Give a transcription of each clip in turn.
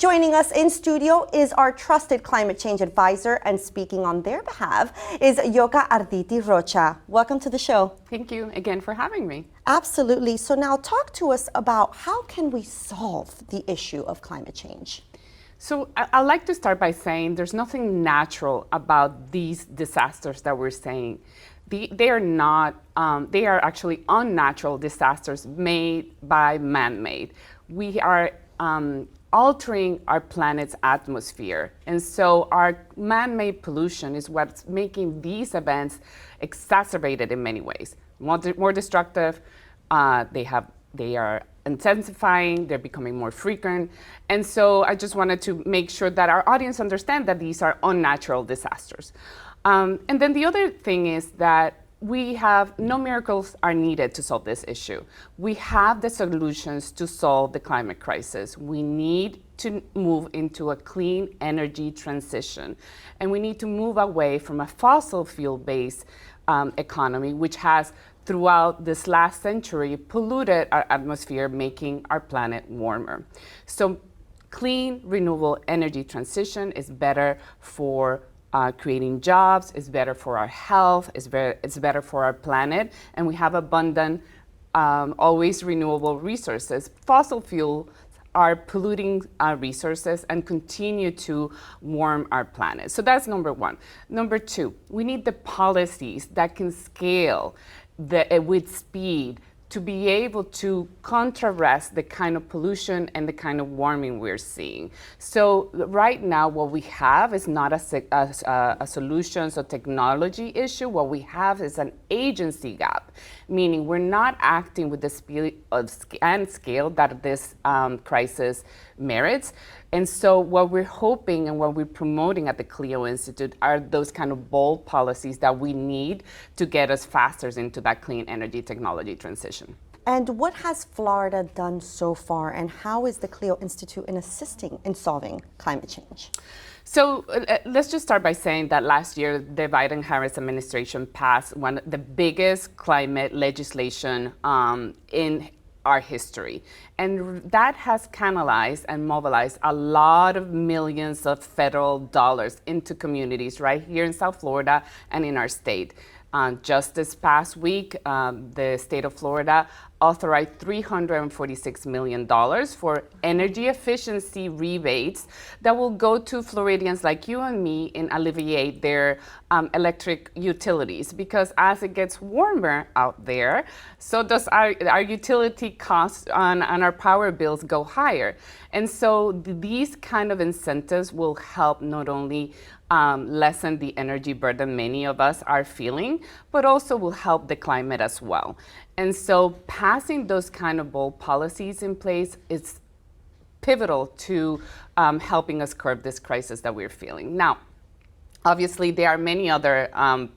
Joining us in studio is our trusted climate change advisor, and speaking on their behalf is Yoka Arditi Rocha. Welcome to the show. Thank you again for having me. Absolutely. So now talk to us about how can we solve the issue of climate change? So I'd like to start by saying there's nothing natural about these disasters that we're seeing. They are not, they are actually unnatural disasters made by man-made. We are altering our planet's atmosphere. And so our man-made pollution is what's making these events exacerbated in many ways. More destructive, they are intensifying, they're becoming more frequent. And so I just wanted to make sure that our audience understand that these are unnatural disasters. And then the other thing is that no miracles are needed to solve this issue. We have the solutions to solve the climate crisis. We need to move into a clean energy transition. And we need to move away from a fossil fuel-based economy, which has throughout this last century polluted our atmosphere, making our planet warmer. So clean, renewable energy transition is better for creating jobs, is better for our health, it's better for our planet, and we have abundant, always renewable resources. Fossil fuels are polluting our resources and continue to warm our planet. So that's number one. Number two, we need the policies that can scale with speed to be able to contrast the kind of pollution and the kind of warming we're seeing. So right now, what we have is not a solutions or technology issue. What we have is an agency gap, meaning we're not acting with the speed and scale that this crisis merits. And so what we're hoping and what we're promoting at the CLEO Institute are those kind of bold policies that we need to get us faster into that clean energy technology transition. And what has Florida done so far, and how is the CLEO Institute assisting in solving climate change? So let's just start by saying that last year, the Biden-Harris administration passed one of the biggest climate legislation in our history. And that has canalized and mobilized a lot of millions of federal dollars into communities right here in South Florida and in our state. Just this past week, the state of Florida authorized $346 million for energy efficiency rebates that will go to Floridians like you and me and alleviate their electric utilities. Because as it gets warmer out there, so does our utility costs on our power bills go higher. And so these kind of incentives will help not only lessen the energy burden many of us are feeling, but also will help the climate as well. And so passing those kind of bold policies in place is pivotal to helping us curb this crisis that we're feeling. Now, obviously, there are many other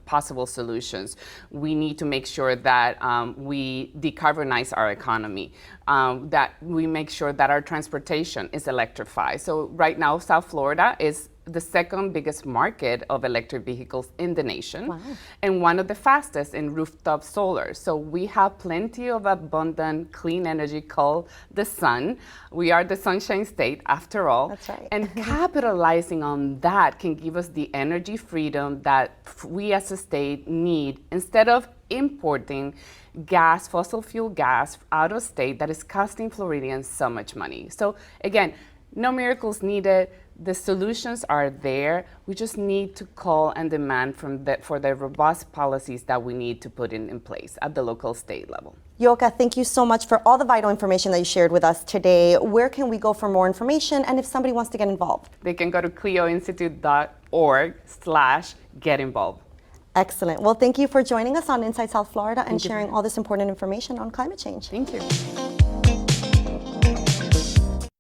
possible solutions. We need to make sure that we decarbonize our economy, that we make sure that our transportation is electrified. So right now, South Florida is the second biggest market of electric vehicles in the nation. Wow. And one of the fastest in rooftop solar. So we have plenty of abundant clean energy called the sun. We are the Sunshine State after all. That's right. And capitalizing on that can give us the energy freedom that we as a state need, instead of importing gas, fossil fuel gas out of state that is costing Floridians so much money. So again, no miracles needed. The solutions are there. We just need to call and demand for the robust policies that we need to put in place at the local state level. Yoka, thank you so much for all the vital information that you shared with us today. Where can we go for more information, and if somebody wants to get involved? They can go to cleoinstitute.org/get-involved. Excellent. Well, thank you for joining us on Inside South Florida and sharing all this important information on climate change. Thank you.